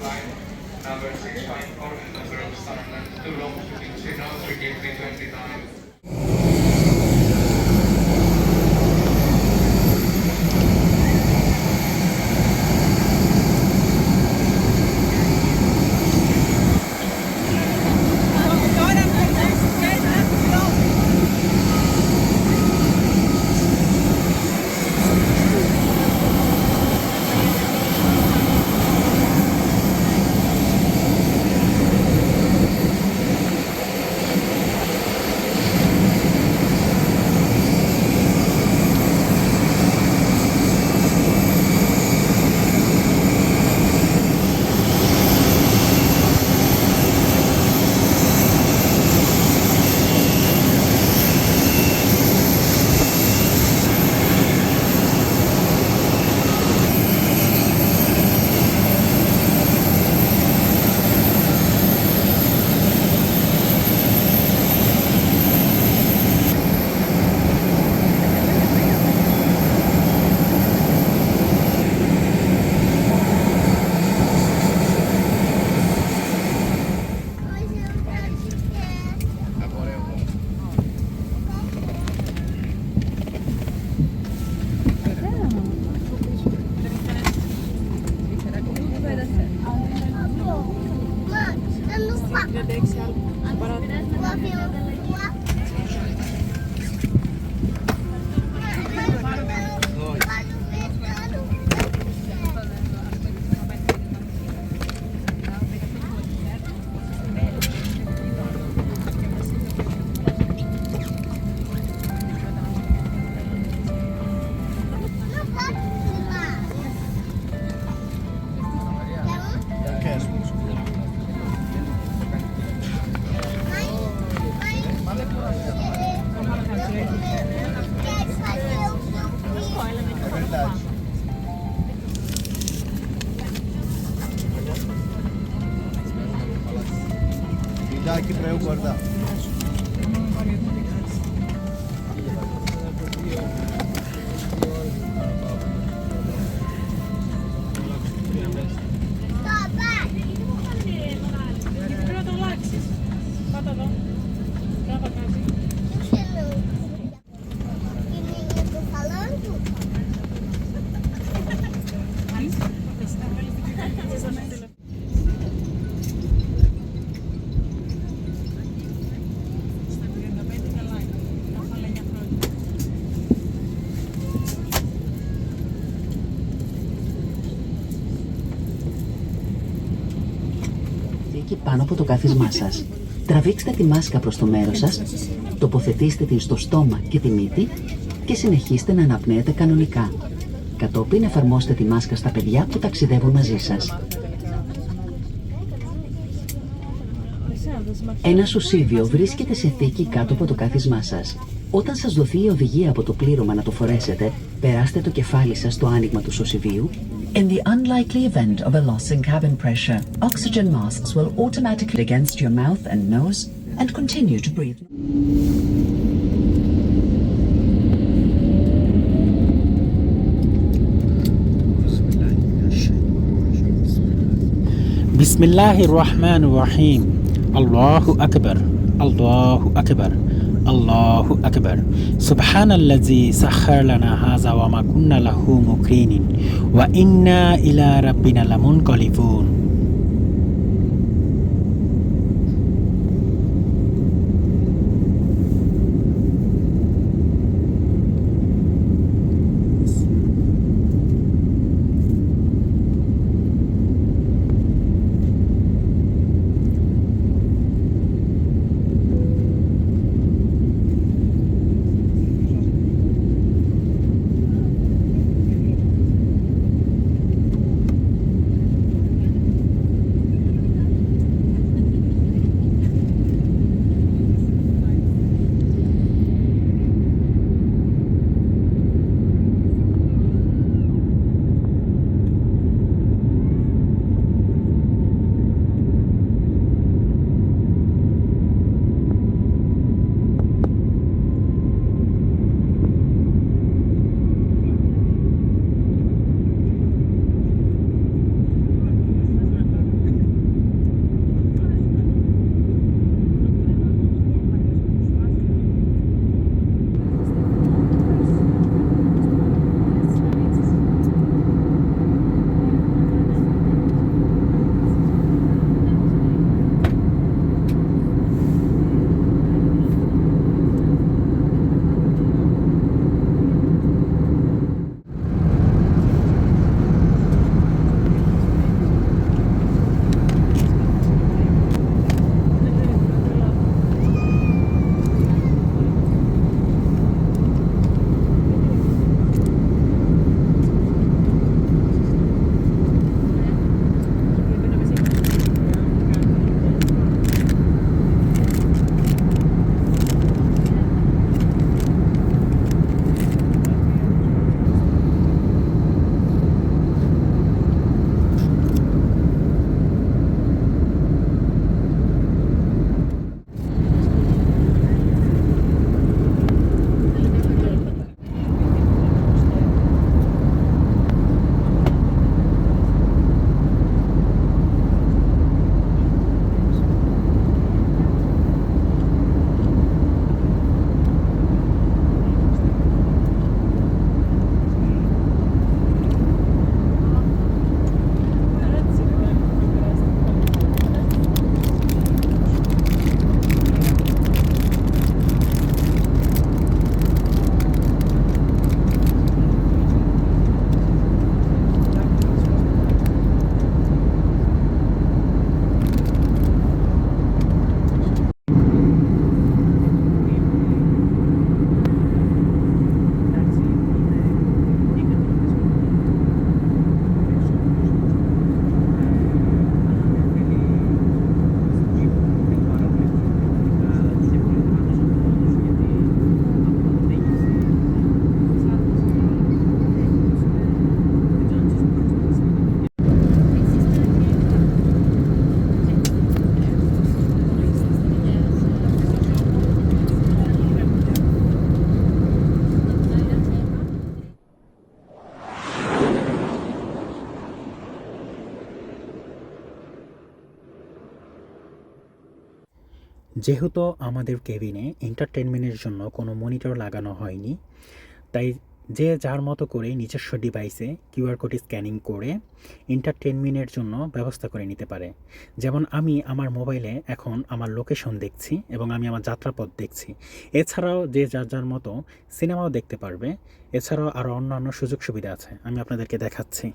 flight number 654 and number of Starland to Rome to Ticino 3K329. Daqui para eu guardar. Εκεί πάνω από το κάθισμά σας. Τραβήξτε τη μάσκα προς το μέρος σας, τοποθετήστε την στο στόμα και τη μύτη και συνεχίστε να αναπνέετε κανονικά. Κατόπιν εφαρμόστε τη μάσκα στα παιδιά που ταξιδεύουν μαζί σας. Ένα σουσίβιο βρίσκεται σε θήκη κάτω από το κάθισμά σας. Όταν σας δοθεί η οδηγία από το πλήρωμα να το φορέσετε, περάστε το κεφάλι σας στο άνοιγμα του σωσιβίου. In the unlikely event of a loss in cabin pressure, oxygen masks will automatically against your mouth and nose and continue to breathe. Bismillahir Rahmanir Rahim. Allahu Akbar. Allahu Akbar. Allahu Akbar. Subhanallazi sakhkhara lana hadha wa ma kunna lahu muqrinin wa inna ila rabbina lamunqalibun. যেহেতু আমাদের কেবিনে এন্টারটেনমেন্টের জন্য কোনো মনিটর লাগানো হয়নি, তাই যে যার মতো করে নিজস্ব ডিভাইসে কিউআর কোড স্ক্যানিং করে এন্টারটেনমেন্টের জন্য ব্যবস্থা করে নিতে পারে। যেমন আমি আমার মোবাইলে এখন আমার লোকেশন দেখছি এবং আমি আমার যাত্রাপথ দেখছি। এছাড়াও যে যার যার মতো সিনেমাও দেখতে পারবে। এছাড়াও আরও অন্যান্য সুযোগ সুবিধা আছে, আমি আপনাদেরকে দেখাচ্ছি।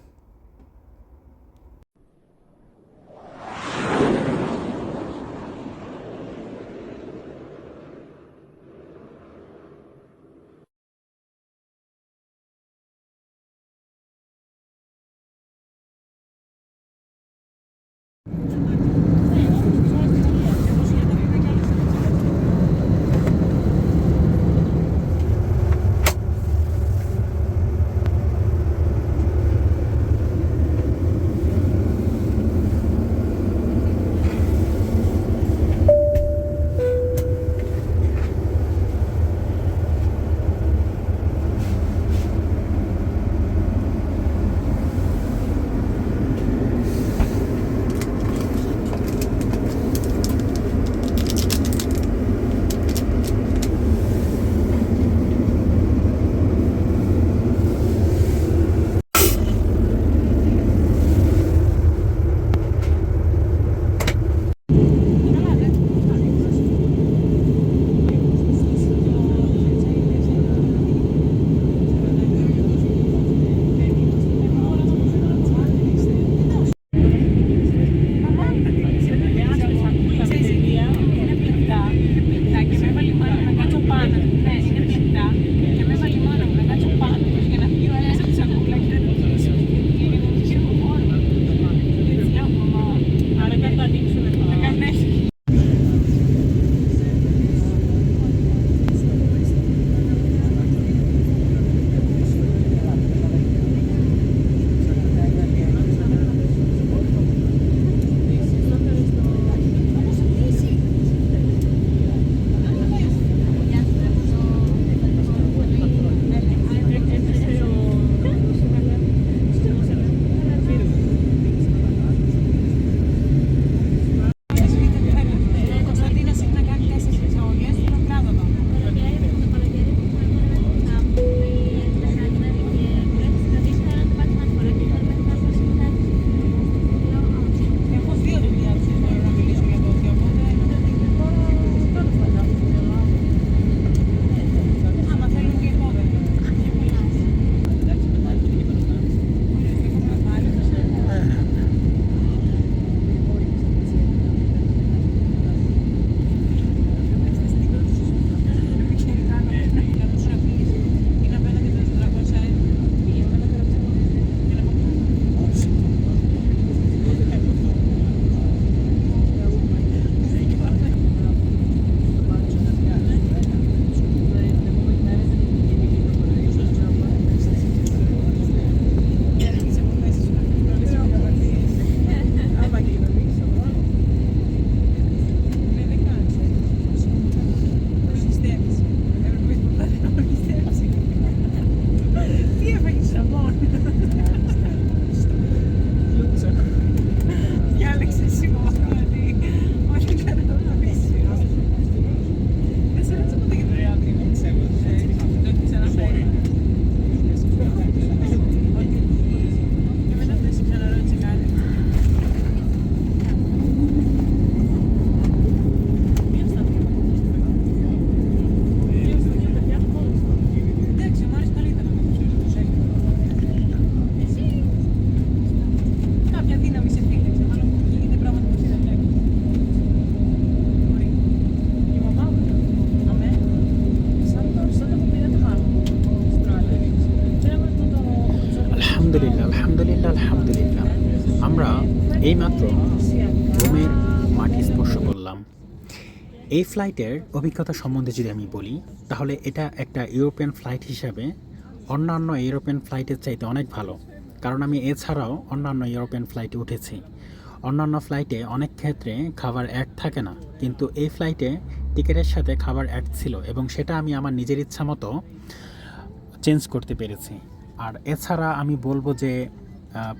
আলহামদুলিল্লাহ, আলহামদুলিল্লাহ, আলহামদুলিল্লাহ। আমরা এইমাত্র রোমের মাটি স্পর্শ করলাম। এই ফ্লাইটের অভিজ্ঞতা সম্বন্ধে যদি আমি বলি, তাহলে এটা একটা ইউরোপিয়ান ফ্লাইট হিসাবে অন্যান্য ইউরোপিয়ান ফ্লাইটের চাইতে অনেক ভালো। কারণ আমি এছাড়াও অন্যান্য ইউরোপিয়ান ফ্লাইটে উঠেছি। অন্যান্য ফ্লাইটে অনেক ক্ষেত্রে খাবার অ্যাড থাকে না, কিন্তু এই ফ্লাইটে টিকিটের সাথে খাবার অ্যাড ছিল এবং সেটা আমি আমার নিজের ইচ্ছা মতো চেঞ্জ করতে পেরেছি। আর এছাড়া আমি বলবো যে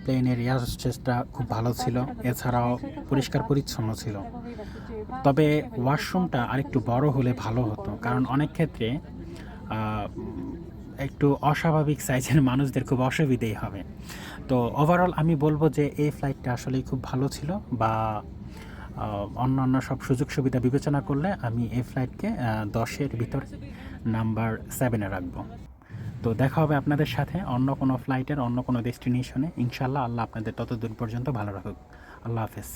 প্লেনের এয়ার হোস্টেসটা খুব ভালো ছিল, এছাড়াও পরিষ্কার পরিচ্ছন্ন ছিল। তবে ওয়াশরুমটা আরেকটু বড় হলে ভালো হতো, কারণ অনেক ক্ষেত্রে একটু অস্বাভাবিক সাইজের মানুষদের খুব অসুবিধেই হবে। তো ওভারঅল আমি বলবো যে এই ফ্লাইটটা আসলেই খুব ভালো ছিল, বা অন্যান্য সব সুযোগ সুবিধা বিবেচনা করলে আমি এই ফ্লাইটকে 10-এর ভিতরে নাম্বার 7-এ রাখবো। তো দেখা হবে আপনাদের সাথে অন্য কোনো ফ্লাইটের অন্য কোনো ডেস্টিনেশনে ইনশাল্লাহ। আল্লাহ আপনাদের ততদূর পর্যন্ত ভালো রাখুক। আল্লাহ হাফেজ।